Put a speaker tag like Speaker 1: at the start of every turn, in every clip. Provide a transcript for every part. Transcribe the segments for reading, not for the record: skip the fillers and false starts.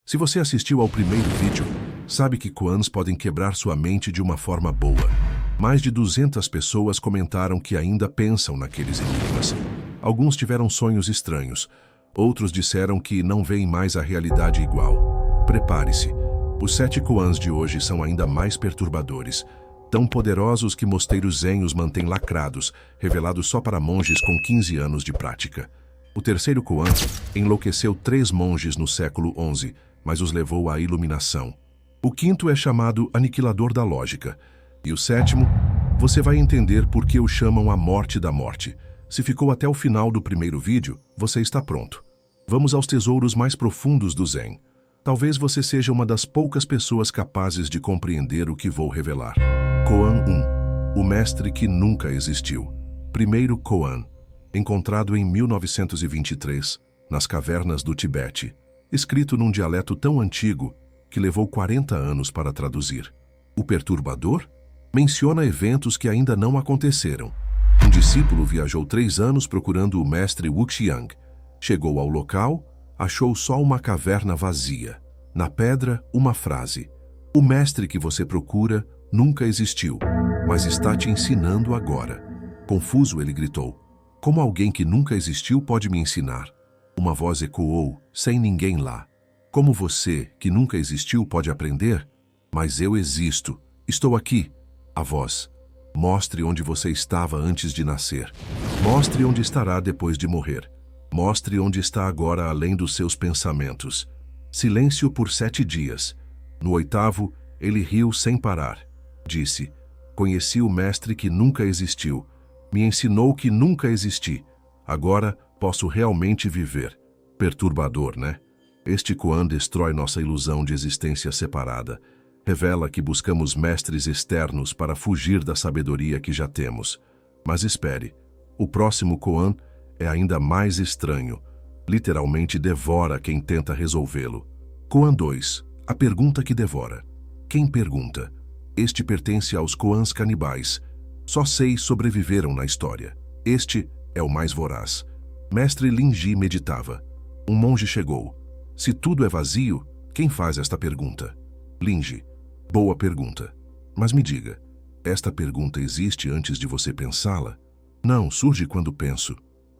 Speaker 1: Se você assistiu ao primeiro vídeo, sabe que koans podem quebrar sua mente de uma forma boa. Mais de 200 pessoas comentaram que ainda pensam naqueles enigmas. Alguns tiveram sonhos estranhos. Outros disseram que não veem mais a realidade igual. Prepare-se. Os 7 koans de hoje são ainda mais perturbadores. Tão poderosos que mosteiros zen os mantêm lacrados, revelados só para monges com 15 anos de prática. O terceiro koan enlouqueceu 3 monges no século XI, mas os levou à iluminação. O quinto é chamado Aniquilador da Lógica. E o sétimo, você vai entender por que o chamam a Morte da Morte. Se ficou até o final do primeiro vídeo, você está pronto. Vamos aos tesouros mais profundos do Zen. Talvez você seja uma das poucas pessoas capazes de compreender o que vou revelar. Koan 1. O mestre que nunca existiu. Primeiro koan. Encontrado em 1923, nas cavernas do Tibete. Escrito num dialeto tão antigo que levou 40 anos para traduzir. O perturbador menciona eventos que ainda não aconteceram. Um discípulo viajou 3 anos procurando o mestre Wuxiang. Chegou ao local, achou só uma caverna vazia. Na pedra, uma frase. O mestre que você procura nunca existiu, mas está te ensinando agora. Confuso, ele gritou. Como alguém que nunca existiu pode me ensinar? Uma voz ecoou, sem ninguém lá. Como você, que nunca existiu, pode aprender? Mas eu existo. Estou aqui. A voz. Mostre onde você estava antes de nascer. Mostre onde estará depois de morrer. Mostre onde está agora além dos seus pensamentos. Silêncio por 7 dias. No 8º, ele riu sem parar. Disse, conheci o mestre que nunca existiu. Me ensinou que nunca existi. Agora posso realmente viver. Perturbador, né? Este koan destrói nossa ilusão de existência separada. Revela que buscamos mestres externos para fugir da sabedoria que já temos. Mas espere, o próximo koan é ainda mais estranho. Literalmente devora quem tenta resolvê-lo. Koan 2. A pergunta que devora. Quem pergunta? Este pertence aos koans canibais. Só 6 sobreviveram na história. Este é o mais voraz. Mestre Linji meditava. Um monge chegou. Se tudo é vazio, quem faz esta pergunta? Linji. Boa pergunta. Mas me diga, esta pergunta existe antes de você pensá-la? Não, surge quando penso.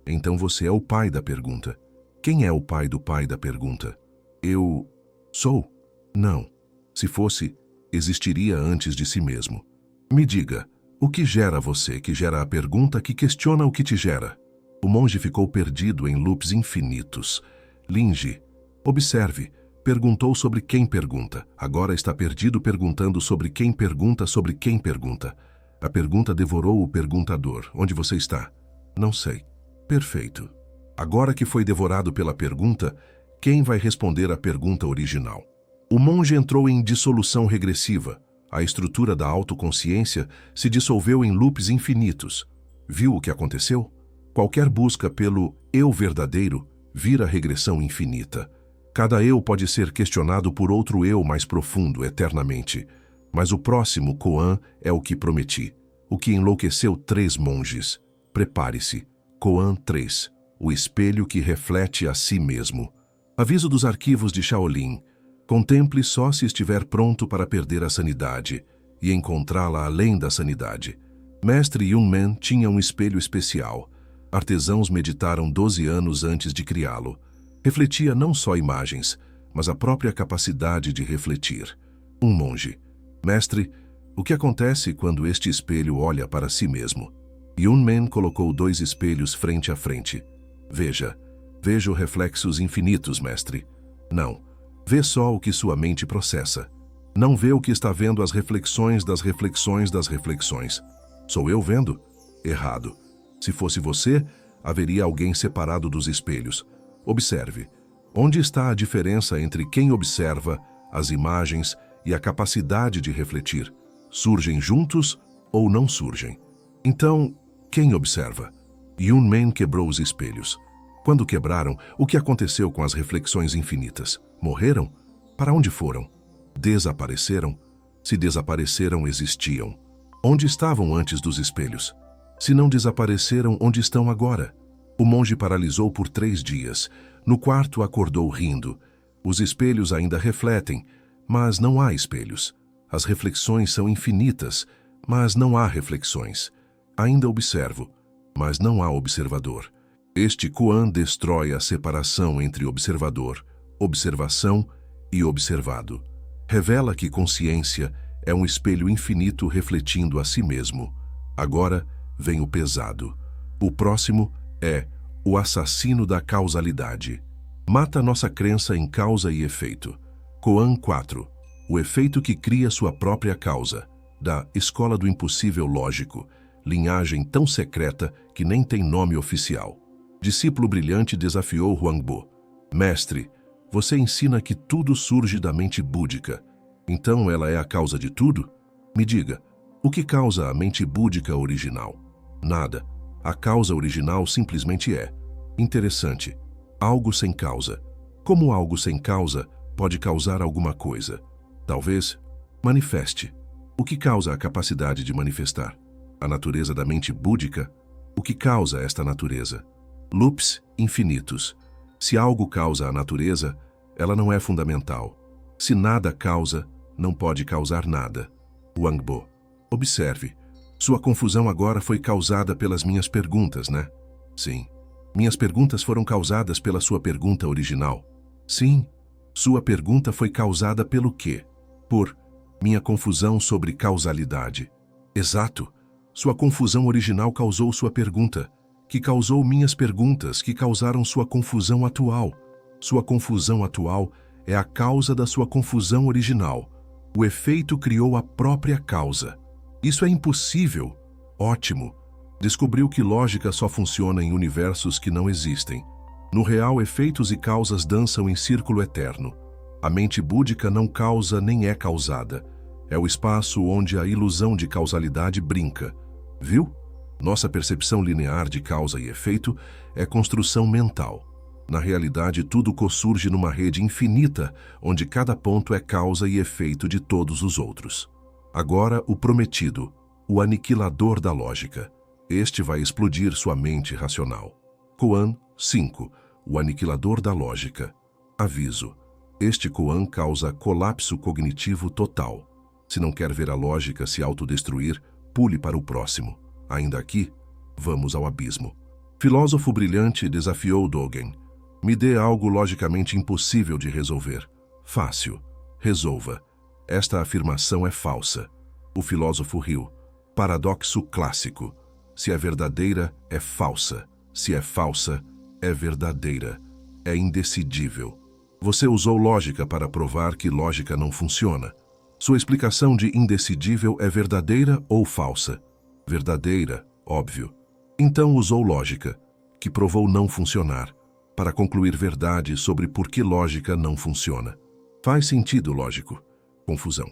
Speaker 1: Então você é o pai da pergunta. Quem é o pai da pergunta? Eu sou? Não. Se fosse, existiria antes de si mesmo. Me diga, o que gera você, que gera a pergunta que questiona o que te gera? O monge ficou perdido em loops infinitos. Linji, observe, perguntou sobre quem pergunta. Agora está perdido perguntando sobre quem pergunta sobre quem pergunta. A pergunta devorou o perguntador. Onde você está? Não sei. Perfeito. Agora que foi devorado pela pergunta, quem vai responder à pergunta original? O monge entrou em dissolução regressiva. A estrutura da autoconsciência se dissolveu em loops infinitos. Viu o que aconteceu? Qualquer busca pelo eu verdadeiro vira regressão infinita. Cada eu pode ser questionado por outro eu mais profundo eternamente. Mas o próximo koan é o que prometi, o que enlouqueceu 3 monges. Prepare-se. Koan 3. O espelho que reflete a si mesmo. Aviso dos arquivos de Shaolin. Contemple só se estiver pronto para perder a sanidade e encontrá-la além da sanidade. Mestre Yunmen tinha um espelho especial. Artesãos meditaram 12 anos antes de criá-lo. Refletia não só imagens, mas a própria capacidade de refletir. Um monge. Mestre, o que acontece quando este espelho olha para si mesmo? Yunmen colocou 2 espelhos frente a frente. Vejo reflexos infinitos, mestre. Não. Vê só o que sua mente processa. Não vê o que está vendo as reflexões das reflexões das reflexões. Sou eu vendo? Errado. Se fosse você, haveria alguém separado dos espelhos. Observe. Onde está a diferença entre quem observa, as imagens e a capacidade de refletir? Surgem juntos ou não surgem? Então, quem observa? Yunmen quebrou os espelhos. Quando quebraram, o que aconteceu com as reflexões infinitas? Morreram? Para onde foram? Desapareceram? Se desapareceram, existiam. Onde estavam antes dos espelhos? Se não desapareceram, onde estão agora? O monge paralisou por 3 dias. No quarto, acordou rindo. Os espelhos ainda refletem, mas não há espelhos. As reflexões são infinitas, mas não há reflexões. Ainda observo, mas não há observador. Este koan destrói a separação entre observador, observação e observado. Revela que consciência é um espelho infinito refletindo a si mesmo. Agora vem o pesado. O próximo é o assassino da causalidade. Mata nossa crença em causa e efeito. Koan 4. O efeito que cria sua própria causa. Da Escola do Impossível Lógico. Linhagem tão secreta que nem tem nome oficial. Discípulo brilhante desafiou Huangbo. Mestre, você ensina que tudo surge da mente búdica. Então ela é a causa de tudo? Me diga, o que causa a mente búdica original? Nada. A causa original simplesmente é. Interessante. Algo sem causa. Como algo sem causa pode causar alguma coisa? Talvez manifeste. O que causa a capacidade de manifestar? A natureza da mente búdica? O que causa esta natureza? Loops infinitos. Se algo causa a natureza, ela não é fundamental. Se nada causa, não pode causar nada. Huangbo. Observe. Sua confusão agora foi causada pelas minhas perguntas, né? Sim. Minhas perguntas foram causadas pela sua pergunta original. Sim. Sua pergunta foi causada pelo quê? Por minha confusão sobre causalidade. Exato. Sua confusão original causou sua pergunta, que causou minhas perguntas, que causaram sua confusão atual. Sua confusão atual é a causa da sua confusão original. O efeito criou a própria causa. Isso é impossível. Ótimo. Descobriu que lógica só funciona em universos que não existem. No real, efeitos e causas dançam em círculo eterno. A mente búdica não causa nem é causada. É o espaço onde a ilusão de causalidade brinca. Viu? Nossa percepção linear de causa e efeito é construção mental. Na realidade, tudo co-surge numa rede infinita, onde cada ponto é causa e efeito de todos os outros. Agora, o prometido, o aniquilador da lógica. Este vai explodir sua mente racional. Koan 5. O aniquilador da lógica. Aviso. Este koan causa colapso cognitivo total. Se não quer ver a lógica se autodestruir, pule para o próximo. Ainda aqui, vamos ao abismo. Filósofo brilhante desafiou Dogen. Me dê algo logicamente impossível de resolver. Fácil. Resolva. Esta afirmação é falsa. O filósofo riu. Paradoxo clássico. Se é verdadeira, é falsa. Se é falsa, é verdadeira. É indecidível. Você usou lógica para provar que lógica não funciona. Sua explicação de indecidível é verdadeira ou falsa? Verdadeira, óbvio. Então usou lógica, que provou não funcionar, para concluir verdade sobre por que lógica não funciona. Faz sentido lógico. Confusão.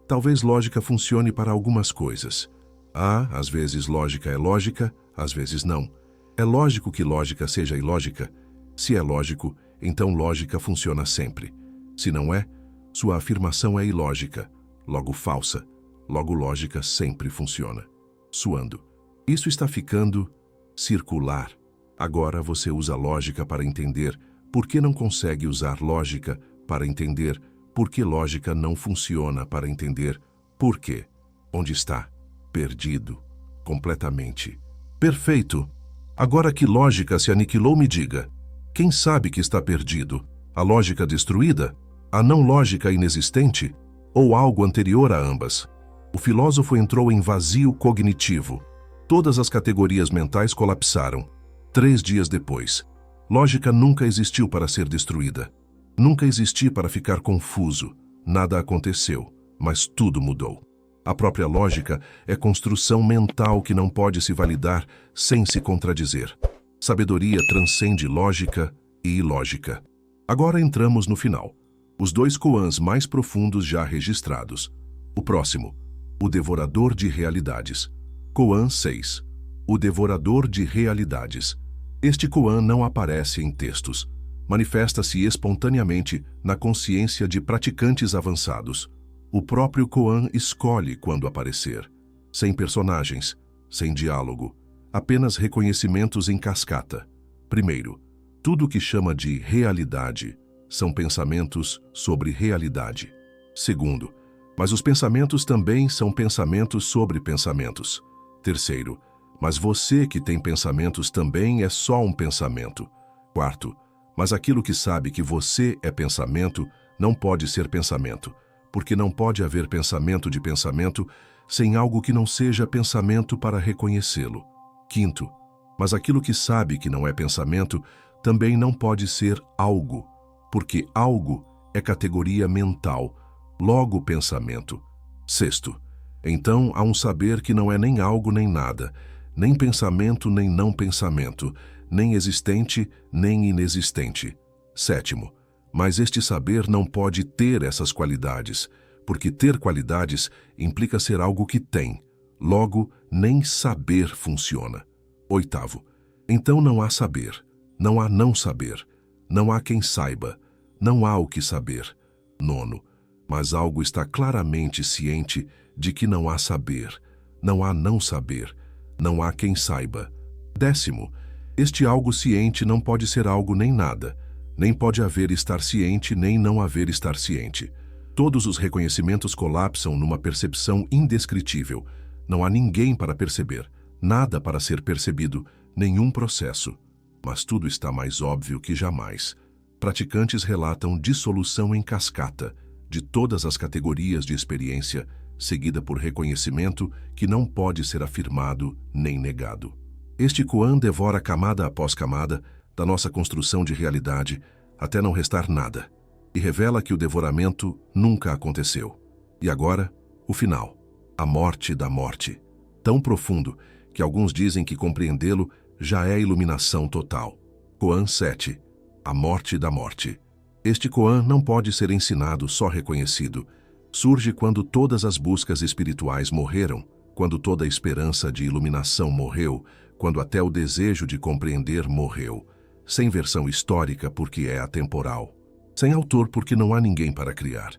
Speaker 1: Talvez lógica funcione para algumas coisas. Às vezes lógica é lógica, às vezes não. É lógico que lógica seja ilógica. Se é lógico, então lógica funciona sempre. Se não é, sua afirmação é ilógica, logo falsa, logo lógica sempre funciona. Suando. Isso está ficando circular. Agora você usa lógica para entender por que não consegue usar lógica para entender por que lógica não funciona para entender por quê. Onde está? Perdido. Completamente. Perfeito. Agora que lógica se aniquilou, me diga. Quem sabe que está perdido? A lógica destruída? A não lógica inexistente? Ou algo anterior a ambas? O filósofo entrou em vazio cognitivo. Todas as categorias mentais colapsaram. 3 dias depois. Lógica nunca existiu para ser destruída. Nunca existi para ficar confuso. Nada aconteceu, mas tudo mudou. A própria lógica é construção mental que não pode se validar sem se contradizer. Sabedoria transcende lógica e ilógica. Agora entramos no final. Os 2 koans mais profundos já registrados. O próximo, o devorador de realidades. Koan 6. O devorador de realidades. Este koan não aparece em textos. Manifesta-se espontaneamente na consciência de praticantes avançados. O próprio koan escolhe quando aparecer. Sem personagens, sem diálogo, apenas reconhecimentos em cascata. Primeiro, tudo o que chama de realidade são pensamentos sobre realidade. Segundo, mas os pensamentos também são pensamentos sobre pensamentos. Terceiro, mas você que tem pensamentos também é só um pensamento. Quarto, mas aquilo que sabe que você é pensamento não pode ser pensamento, porque não pode haver pensamento de pensamento sem algo que não seja pensamento para reconhecê-lo. Quinto, mas aquilo que sabe que não é pensamento também não pode ser algo, porque algo é categoria mental, logo pensamento. Sexto, então há um saber que não é nem algo nem nada, nem pensamento nem não pensamento, nem existente nem inexistente. Sétimo, mas este saber não pode ter essas qualidades, porque ter qualidades implica ser algo que tem, logo nem saber funciona. Oitavo, então não há saber, não há não saber, não há quem saiba, não há o que saber. Nono, mas algo está claramente ciente de que não há saber, não há não saber, não há quem saiba. Décimo, este algo ciente não pode ser algo nem nada, nem pode haver estar ciente nem não haver estar ciente. Todos os reconhecimentos colapsam numa percepção indescritível. Não há ninguém para perceber, nada para ser percebido, nenhum processo. Mas tudo está mais óbvio que jamais. Praticantes relatam dissolução em cascata de todas as categorias de experiência, seguida por reconhecimento que não pode ser afirmado nem negado. Este koan devora camada após camada da nossa construção de realidade até não restar nada, e revela que o devoramento nunca aconteceu. E agora, o final, a morte da morte, tão profundo que alguns dizem que compreendê-lo já é iluminação total. Koan 7, a morte da morte. Este koan não pode ser ensinado, só reconhecido. Surge quando todas as buscas espirituais morreram, quando toda a esperança de iluminação morreu, quando até o desejo de compreender morreu, sem versão histórica porque é atemporal, sem autor porque não há ninguém para criar,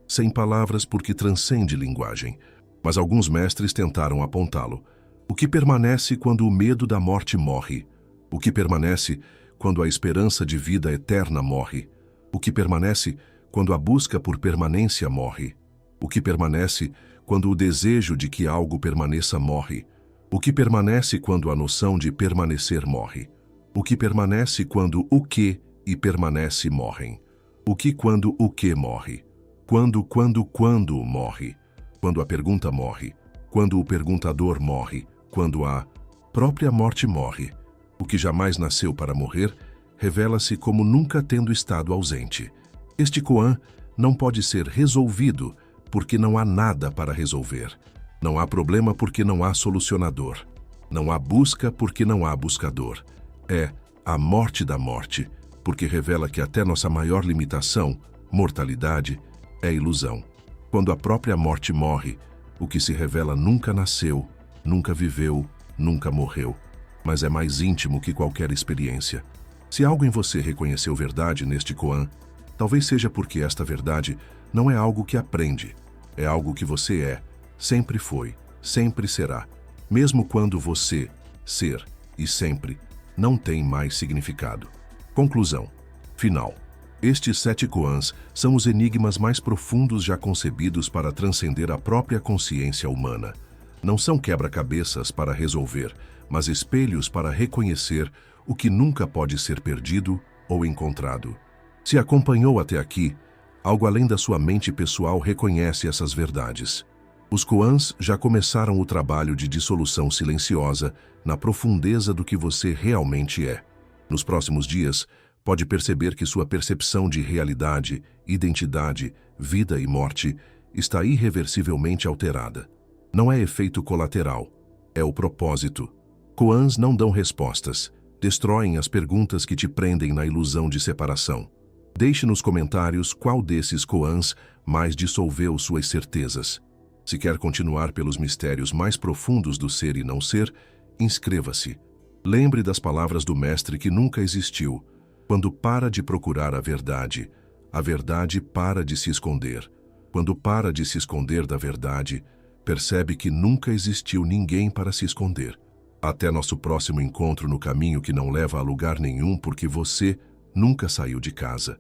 Speaker 1: sem palavras porque transcende linguagem. Mas alguns mestres tentaram apontá-lo. O que permanece quando o medo da morte morre? O que permanece quando a esperança de vida eterna morre? O que permanece quando a busca por permanência morre? O que permanece quando o desejo de que algo permaneça morre? O que permanece quando a noção de permanecer morre? O que permanece quando o que e permanece morrem? O que quando o que morre? Quando morre? Quando a pergunta morre? Quando o perguntador morre? Quando a própria morte morre? O que jamais nasceu para morrer revela-se como nunca tendo estado ausente. Este koan não pode ser resolvido porque não há nada para resolver. Não há problema porque não há solucionador. Não há busca porque não há buscador. É a morte da morte, porque revela que até nossa maior limitação, mortalidade, é ilusão. Quando a própria morte morre, o que se revela nunca nasceu, nunca viveu, nunca morreu, mas é mais íntimo que qualquer experiência. Se algo em você reconheceu verdade neste koan, talvez seja porque esta verdade não é algo que aprende, é algo que você é, sempre foi, sempre será, mesmo quando você, ser e sempre, não tem mais significado. Conclusão. Final. Estes 7 koans são os enigmas mais profundos já concebidos para transcender a própria consciência humana. Não são quebra-cabeças para resolver, mas espelhos para reconhecer o que nunca pode ser perdido ou encontrado. Se acompanhou até aqui, algo além da sua mente pessoal reconhece essas verdades. Os koans já começaram o trabalho de dissolução silenciosa na profundeza do que você realmente é. Nos próximos dias, pode perceber que sua percepção de realidade, identidade, vida e morte está irreversivelmente alterada. Não é efeito colateral, é o propósito. Koans não dão respostas, destroem as perguntas que te prendem na ilusão de separação. Deixe nos comentários qual desses koans mais dissolveu suas certezas. Se quer continuar pelos mistérios mais profundos do ser e não ser, inscreva-se. Lembre das palavras do mestre que nunca existiu. Quando para de procurar a verdade para de se esconder. Quando para de se esconder da verdade, percebe que nunca existiu ninguém para se esconder. Até nosso próximo encontro no caminho que não leva a lugar nenhum porque você nunca saiu de casa.